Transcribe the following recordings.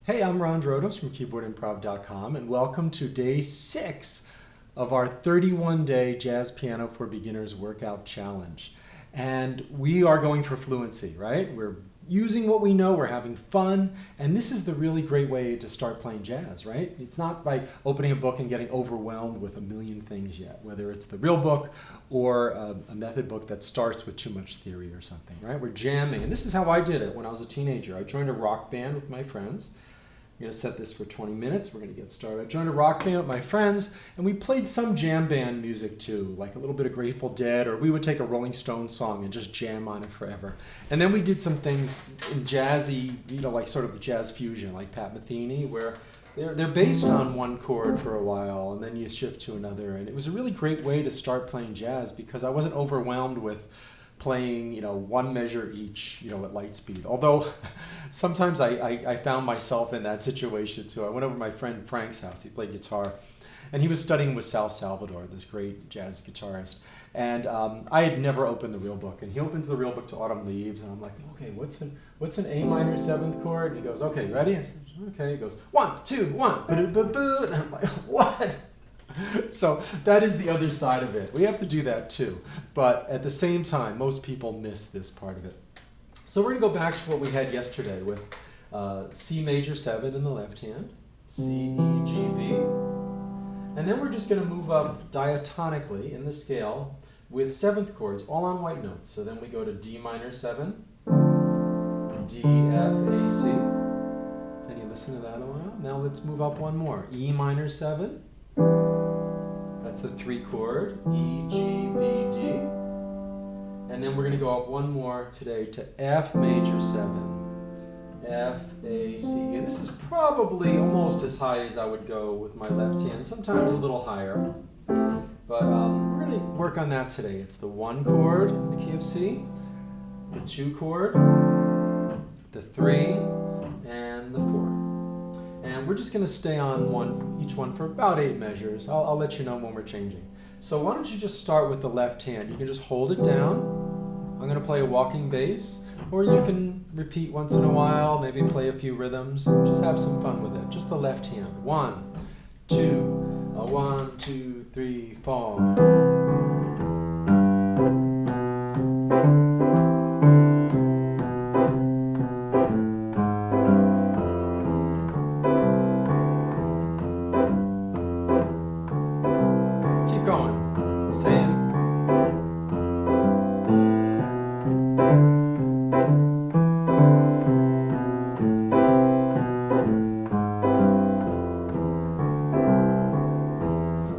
Hey, I'm Ron Drotos from KeyboardImprov.com, and welcome to day 6 of our 31-day Jazz Piano for Beginners Workout Challenge. And we are going for fluency, right? We're using what we know, we're having fun, and this is the really great way to start playing jazz, right? It's not by opening a book and getting overwhelmed with a million things yet, whether it's the real book or a method book that starts with too much theory or something, right? We're jamming, and this is how I did it when I was a teenager. I joined a rock band with my friends. I'm going to set this for 20 minutes. We're going to get started. I joined a rock band with my friends, and we played some jam band music too, like a little bit of Grateful Dead, or we would take a Rolling Stones song and just jam on it forever. And then we did some things in jazzy, like sort of the jazz fusion, like Pat Metheny, where they're based on one chord for a while, and then you shift to another. And it was a really great way to start playing jazz because I wasn't overwhelmed with playing, one measure each, at light speed. Although sometimes I found myself in that situation too. I went over to my friend Frank's house. He played guitar, and he was studying with Sal Salvador, this great jazz guitarist. And I had never opened the real book, and he opens the real book to Autumn Leaves, and I'm like, okay, what's an A minor 7th chord? And he goes, okay, ready? I said, okay. He goes, 1, 2, 1, ba-da-ba-boo. And I'm like, what? So that is the other side of it. We have to do that too. But at the same time, most people miss this part of it. So we're going to go back to what we had yesterday with C major 7 in the left hand, C, E, G, B. And then we're just going to move up diatonically in the scale with 7th chords, all on white notes. So then we go to D minor 7, D, F, A, C. And you listen to that a while. Now let's move up one more. E minor 7. That's the 3 chord, E, G, B, D. And then we're going to go up one more today to F major 7, F, A, C. And this is probably almost as high as I would go with my left hand, sometimes a little higher. But we're going to work on that today. It's the 1 chord in the key of C, the 2 chord, the 3, and the 4. And we're just going to stay on each one for about 8 measures. I'll let you know when we're changing. So why don't you just start with the left hand. You can just hold it down. I'm going to play a walking bass, or you can repeat once in a while, maybe play a few rhythms. Just have some fun with it. Just the left hand. 1, 2, 1, 2, 3, 4.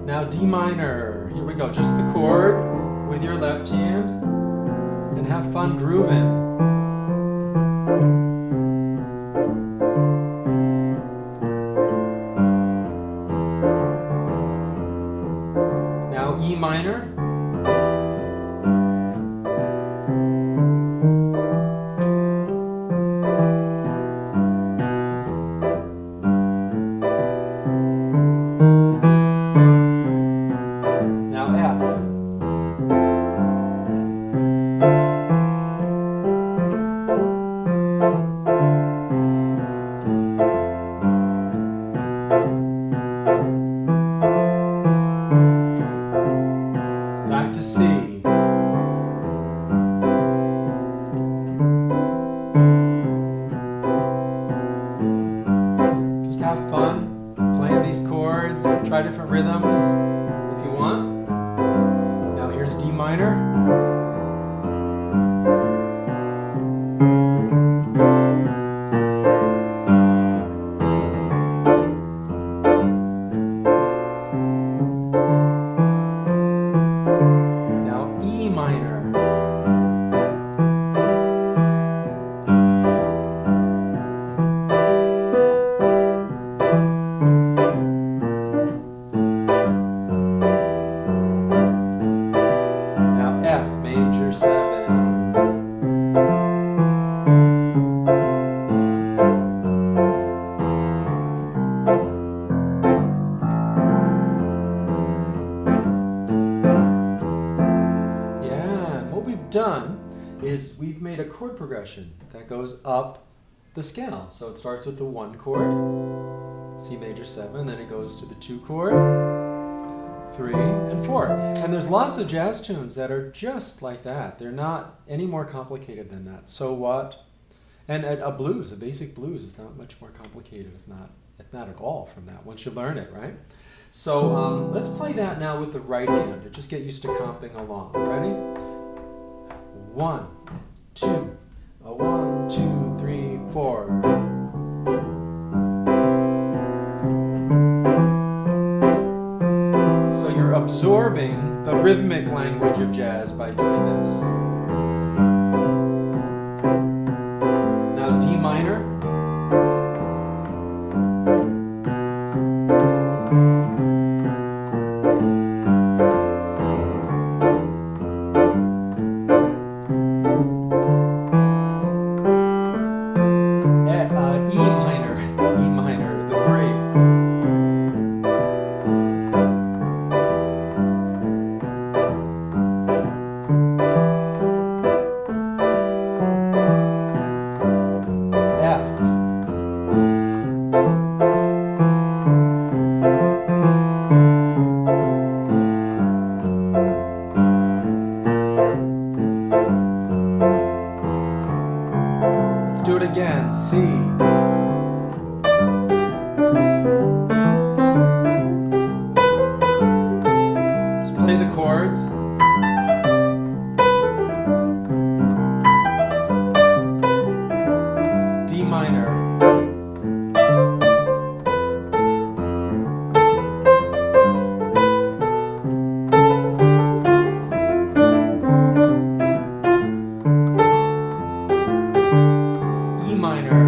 Now D minor, here we go, just the chord with your left hand, and have fun grooving. Now E minor. Back to C. Just have fun playing these chords, try different rhythms if you want. Now here's D minor. Done is we've made a chord progression that goes up, the scale. So it starts with the 1 chord, C major 7, then it goes to the 2 chord, 3, and 4. And there's lots of jazz tunes that are just like that. They're not any more complicated than that. So what? And a blues, a basic blues, is not much more complicated, if not at all, from that, once you learn it, right? So let's play that now with the right hand, and just get used to comping along. Ready? 1, 2, 1, 2, 3, 4. So you're absorbing the rhythmic language of jazz by doing this. Now D minor. E minor, the 3. Let's do it again. C. Just play the chords. D minor. E minor.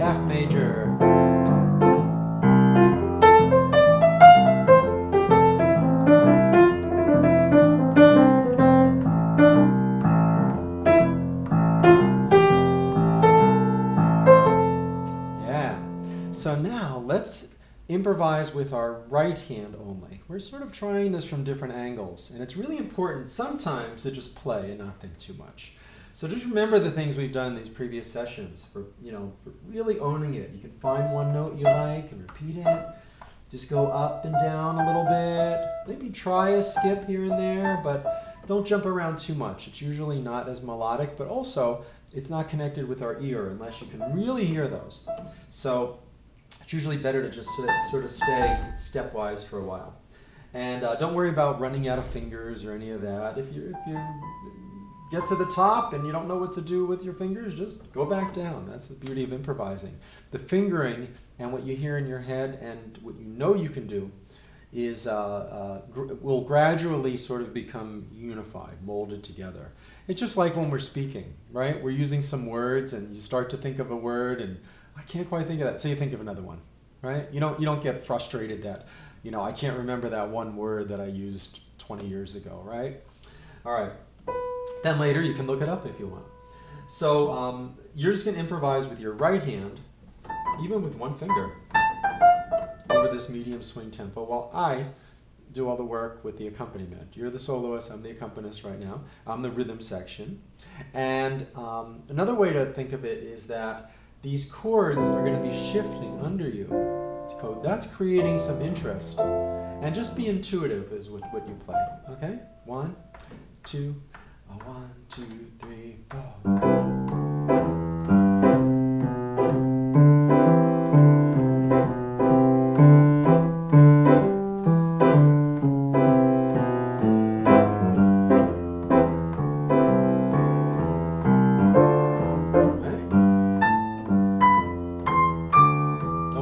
F major. Yeah. So now let's improvise with our right hand only. We're sort of trying this from different angles, and it's really important sometimes to just play and not think too much. So just remember the things we've done in these previous sessions for really owning it. You can find one note you like and repeat it. Just go up and down a little bit. Maybe try a skip here and there, but don't jump around too much. It's usually not as melodic, but also it's not connected with our ear unless you can really hear those. So it's usually better to just sort of stay stepwise for a while. And don't worry about running out of fingers or any of that. If you get to the top and you don't know what to do with your fingers, just go back down. That's the beauty of improvising. The fingering and what you hear in your head and what you know you can do is will gradually sort of become unified, molded together. It's just like when we're speaking, right? We're using some words and you start to think of a word and I can't quite think of that. So you think of another one, right? You don't get frustrated that, I can't remember that one word that I used 20 years ago, right? All right. Then later you can look it up if you want. So you're just going to improvise with your right hand, even with one finger, over this medium swing tempo while I do all the work with the accompaniment. You're the soloist, I'm the accompanist right now. I'm the rhythm section. And another way to think of it is that these chords are going to be shifting under you. That's creating some interest. And just be intuitive is what you play. Okay? 1, 2, 1, 2, 3, 4.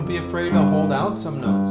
Be afraid to hold out some notes.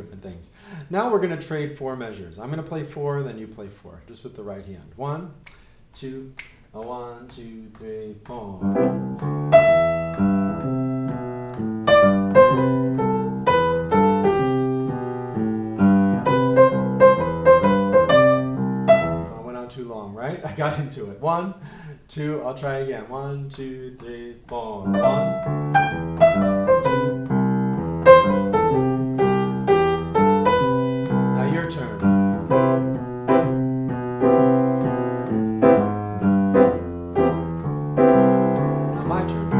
different things. Now we're going to trade 4 measures. I'm going to play 4, then you play 4, just with the right hand. 1, 2, 1, 2, 3, 4. Too long, right? I got into it. 1, 2, I'll try again. 1, 2, 3, 4. 1, 2. Now your turn. Now my turn.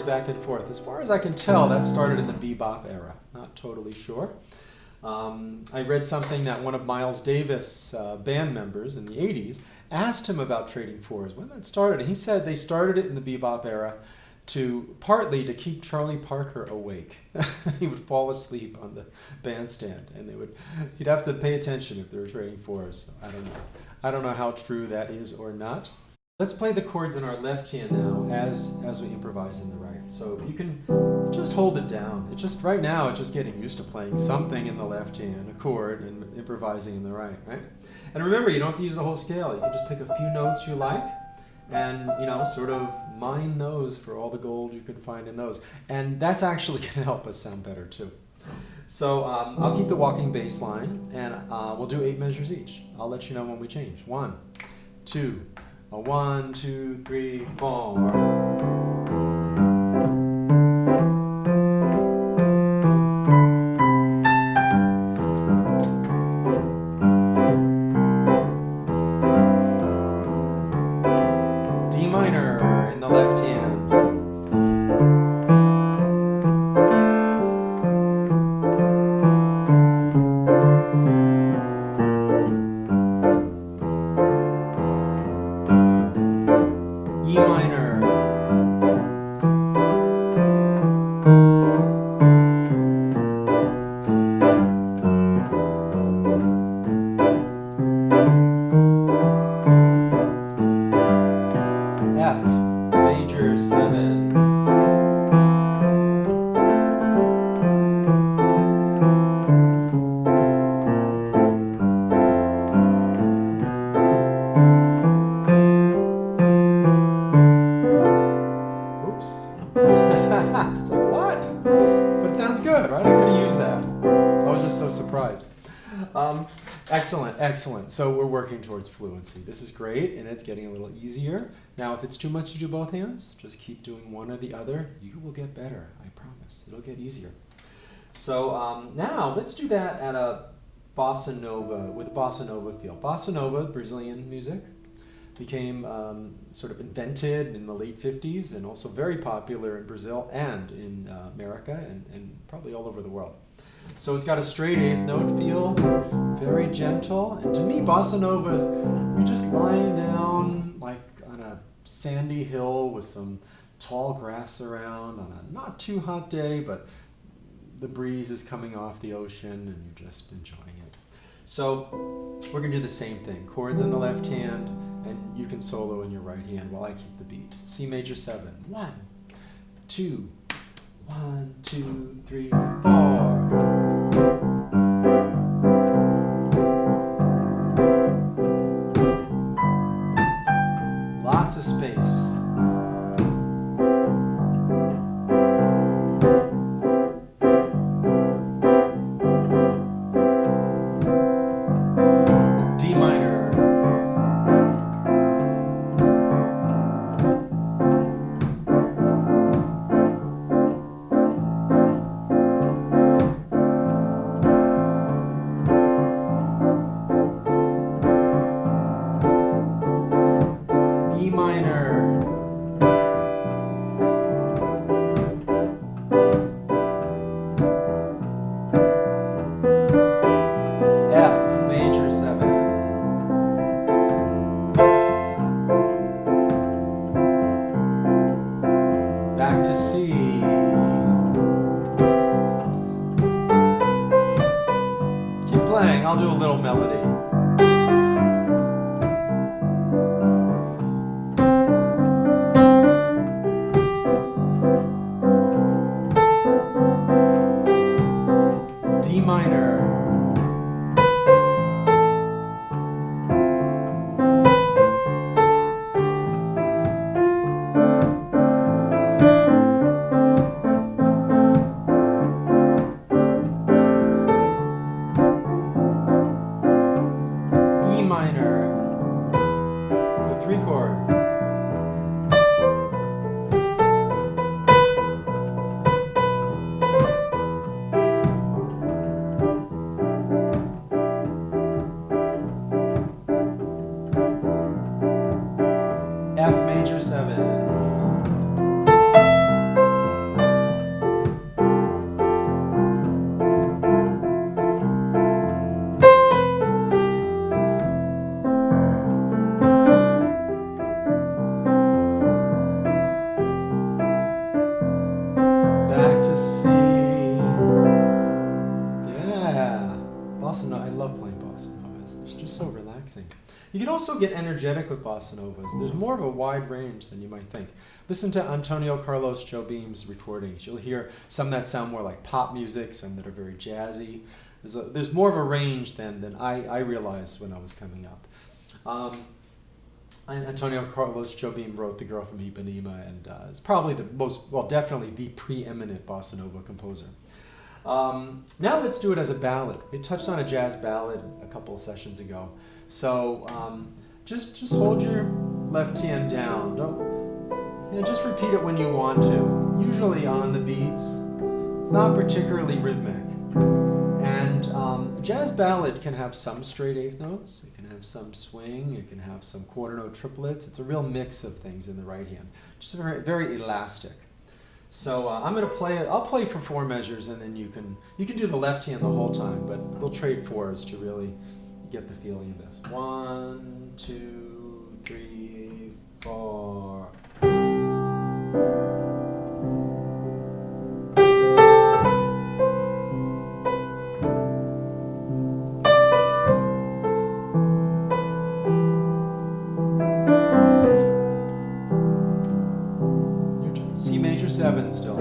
Back and forth. As far as I can tell, that started in the bebop era. Not totally sure. I read something that one of Miles Davis' band members in the 80s asked him about trading 4s, when that started. And he said they started it in the bebop era partly to keep Charlie Parker awake. He would fall asleep on the bandstand, and he'd have to pay attention if they were trading 4s. I don't know. I don't know how true that is or not. Let's play the chords in our left hand now as we improvise in the right. So you can just hold it down. Right now, it's just getting used to playing something in the left hand, a chord, and improvising in the right? And remember, you don't have to use the whole scale. You can just pick a few notes you like and, sort of mine those for all the gold you can find in those. And that's actually going to help us sound better too. So I'll keep the walking bass line, and we'll do 8 measures each. I'll let you know when we change. 1, 2, 1, 2, 3, 4. D minor in the left hand. E minor. F major 7. It's like, what? But it sounds good, right? I could have used that. I was just so surprised. Excellent, excellent. So we're working towards fluency. This is great, and it's getting a little easier. Now, if it's too much to do both hands, just keep doing one or the other. You will get better, I promise. It'll get easier. So now, let's do that at a bossa nova, with a bossa nova feel. Bossa nova, Brazilian music, became sort of invented in the late 50s and also very popular in Brazil and in America and probably all over the world. So it's got a straight eighth note feel, very gentle. And to me, bossa nova is you're just lying down like on a sandy hill with some tall grass around on a not too hot day, but the breeze is coming off the ocean and you're just enjoying it. So we're going to do the same thing. Chords in the left hand, and you can solo in your right hand while I keep the beat. C major 7. 1, 2, 1, 2, 3, 4. Lots of space. D minor. E minor. F major 7. Back to C. Keep playing, I'll do a little melody. D minor. E minor. The 3 chord. F major 7. Back to C. Yeah. Bossa nova. I love playing bossa novas. It's just so relaxing. You can also get energetic with bossa novas. There's more of a wide range than you might think. Listen to Antonio Carlos Jobim's recordings. You'll hear some that sound more like pop music, some that are very jazzy. There's more of a range than I realized when I was coming up. Antonio Carlos Jobim wrote The Girl from Ipanema and is probably the most, well, definitely the preeminent bossa nova composer. Now let's do it as a ballad. We touched on a jazz ballad a couple of sessions ago. So just hold your left hand down. Just repeat it when you want to, usually on the beats. It's not particularly rhythmic. And jazz ballad can have some straight eighth notes. It can have some swing. It can have some quarter note triplets. It's a real mix of things in the right hand. Just very, very elastic. So I'm going to play it. I'll play for 4 measures, and then you can do the left hand the whole time, but we'll trade 4s to really get the feeling of this. 1, 2, 3, 4. C major 7 still.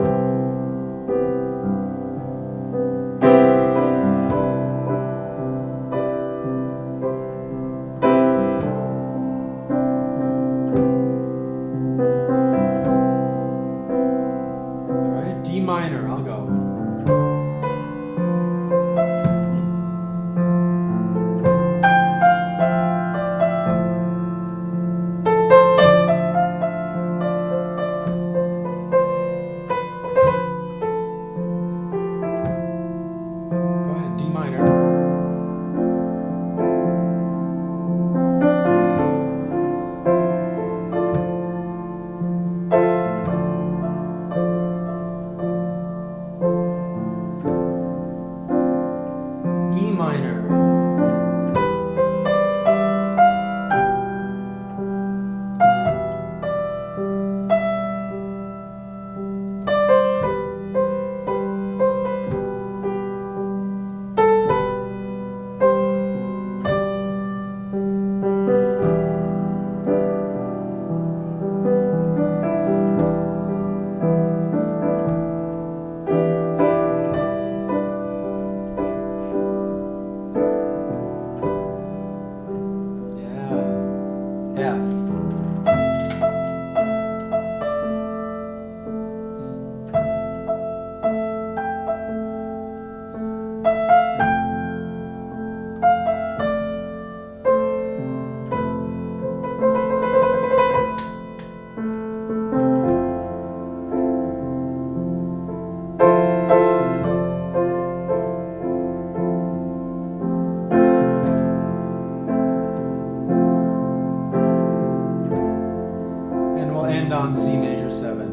minor. And on C major 7.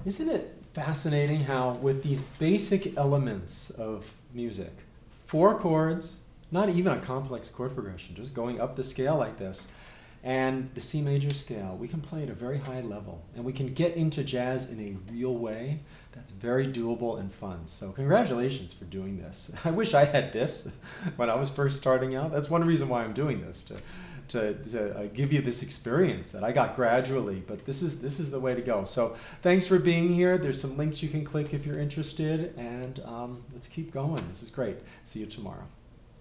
Isn't it fascinating how with these basic elements of music, 4 chords, not even a complex chord progression, just going up the scale like this, and the C major scale, we can play at a very high level, and we can get into jazz in a real way that's very doable and fun. So congratulations for doing this. I wish I had this when I was first starting out. That's one reason why I'm doing this, to give you this experience that I got gradually, but this is the way to go. So thanks for being here. There's some links you can click if you're interested, and let's keep going. This is great. See you tomorrow.